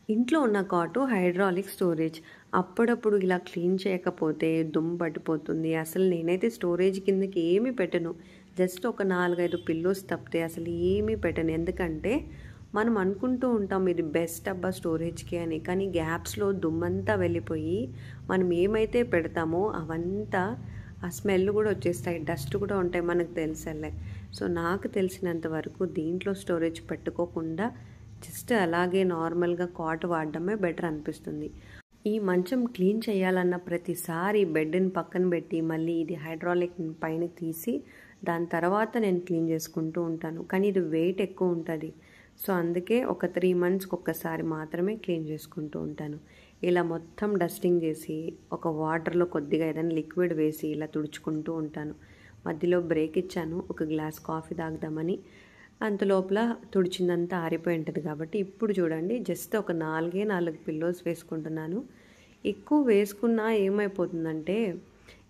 ఇంట్లో ఉన్న కాటు హైడ్రాలిక్ స్టోరేజ్. అప్పుడప్పుడు ఇలా క్లీన్ చేయకపోతే దుమ్ము పట్టిపోతుంది. అసలు నేనైతే స్టోరేజ్ కిందకి ఏమీ పెట్టను. జస్ట్ ఒక 4, 5 పిల్లోస్ తప్పితే అసలు ఏమీ పెట్టను. ఎందుకంటే మనం అనుకుంటూ ఉంటాం ఇది బెస్ట్ అబ్బా స్టోరేజ్‌కి అని. కానీ గ్యాప్స్‌లో దుమ్మంతా వెళ్ళిపోయి మనం ఏమైతే పెడతామో అవంతా ఆ స్మెల్ కూడా వచ్చేస్తాయి. డస్ట్ కూడా ఉంటాయి మనకు తెలుసలే. సో నాకు తెలిసినంత వరకు దీంట్లో స్టోరేజ్ పెట్టుకోకుండా జస్ట్ అలాగే నార్మల్‌గా కాట్ వాడడమే బెటర్ అనిపిస్తుంది. ఈ మంచం క్లీన్ చేయాలన్న ప్రతిసారి బెడ్‌ని పక్కన పెట్టి మళ్ళీ ఇది హైడ్రాలిక్ పైన తీసి దాని తర్వాత నేను క్లీన్ చేసుకుంటూ ఉంటాను. కానీ ఇది వెయిట్ ఎక్కువ ఉంటుంది. సో అందుకే ఒక 3 మంత్స్‌కి ఒక్కసారి మాత్రమే క్లీన్ చేసుకుంటూ ఉంటాను. ఇలా మొత్తం డస్టింగ్ చేసి ఒక వాటర్‌లో కొద్దిగా ఏదైనా లిక్విడ్ వేసి ఇలా తుడుచుకుంటూ ఉంటాను. మధ్యలో బ్రేక్ ఇచ్చాను ఒక గ్లాస్ కాఫీ తాగుదామని. అంతలోపల తుడిచిందంతా ఆరిపోయి ఉంటుంది కాబట్టి ఇప్పుడు చూడండి జస్ట్ ఒక 4 పిల్లోస్ వేసుకుంటున్నాను. ఎక్కువ వేసుకున్నా ఏమైపోతుందంటే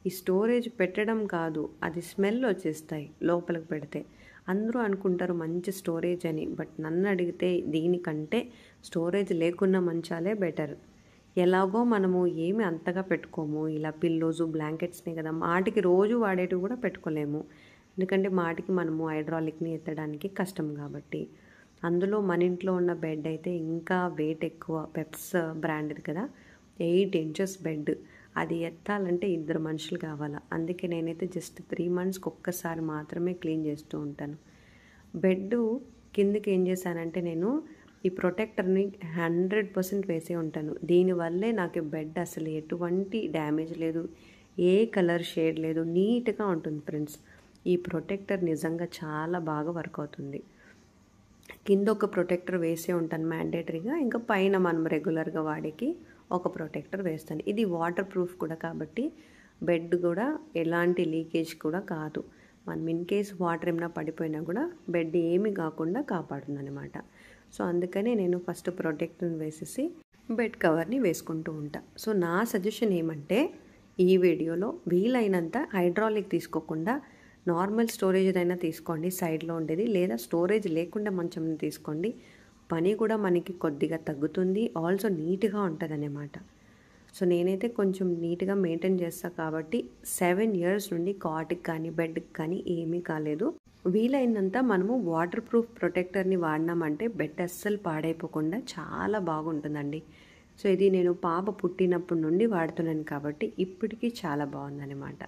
ఈ స్టోరేజ్ పెట్టడం కాదు, అది స్మెల్ వచ్చేస్తాయి లోపలికి పెడితే. అందరూ అనుకుంటారు మంచి స్టోరేజ్ అని. బట్ నన్ను అడిగితే దీనికంటే స్టోరేజ్ లేకున్న మంచాలే బెటర్. ఎలాగో మనము ఏమి అంతగా పెట్టుకోము. ఇలా పిల్లోసు బ్లాంకెట్స్నే కదా మాటికి రోజు వాడేటివి కూడా పెట్టుకోలేము. ఎందుకంటే మాటికి మనము హైడ్రాలిక్ని ఎత్తడానికి కష్టం కాబట్టి. అందులో మన ఇంట్లో ఉన్న బెడ్ అయితే ఇంకా వెయిట్ ఎక్కువ. పెప్స్ బ్రాండ్ది కదా, 8 ఇంచెస్ బెడ్. అది ఎత్తాలంటే 2 మనుషులు కావాలా. అందుకే నేనైతే జస్ట్ 3 మంత్స్‌కి ఒక్కసారి మాత్రమే క్లీన్ చేస్తూ ఉంటాను. బెడ్ కిందకి ఏం చేశానంటే నేను ఈ ప్రొటెక్టర్ని 100% వేసే ఉంటాను. దీనివల్లే నాకు బెడ్ అసలు ఎటువంటి డ్యామేజ్ లేదు, ఏ కలర్ షేడ్ లేదు, నీట్గా ఉంటుంది ఫ్రెండ్స్. ఈ ప్రొటెక్టర్ నిజంగా చాలా బాగా వర్క్ అవుతుంది. కింద ఒక ప్రొటెక్టర్ వేసే ఉంటాను మ్యాండేటరీగా. ఇంకా పైన మనం రెగ్యులర్గా వాడేకి ఒక ప్రొటెక్టర్ వేస్తాను. ఇది వాటర్ ప్రూఫ్ కూడా కాబట్టి బెడ్ కూడా ఎలాంటి లీకేజ్ కూడా కాదు. మనం ఇన్ కేస్ వాటర్ ఏమైనా పడిపోయినా కూడా బెడ్ ఏమీ కాకుండా కాపాడుతుంది అనమాట. సో అందుకనే నేను ఫస్ట్ ప్రొటెక్టర్ని వేసేసి బెడ్ కవర్ని వేసుకుంటూ ఉంటా. సో నా సజెషన్ ఏమంటే ఈ వీడియోలో వీలైనంత హైడ్రాలిక్ తీసుకోకుండా నార్మల్ స్టోరేజ్ అయినా తీసుకోండి సైడ్లో ఉండేది, లేదా స్టోరేజ్ లేకుండా మంచంని తీసుకోండి. పని కూడా మనకి కొద్దిగా తగ్గుతుంది, ఆల్సో నీట్గా ఉంటుంది అన్నమాట. సో నేనైతే కొంచెం నీట్గా మెయింటైన్ చేస్తాను కాబట్టి 7 ఇయర్స్ నుండి కాట్కి కానీ బెడ్కి కానీ ఏమీ కాలేదు. వీలైనంత మనము వాటర్ ప్రూఫ్ ప్రొటెక్టర్ని వాడినామంటే బెడ్ అస్సలు పాడైపోకుండా చాలా బాగుంటుందండి. సో ఇది నేను పాప పుట్టినప్పటి నుండి వాడుతున్నాను కాబట్టి ఇప్పటికీ చాలా బాగుందన్నమాట.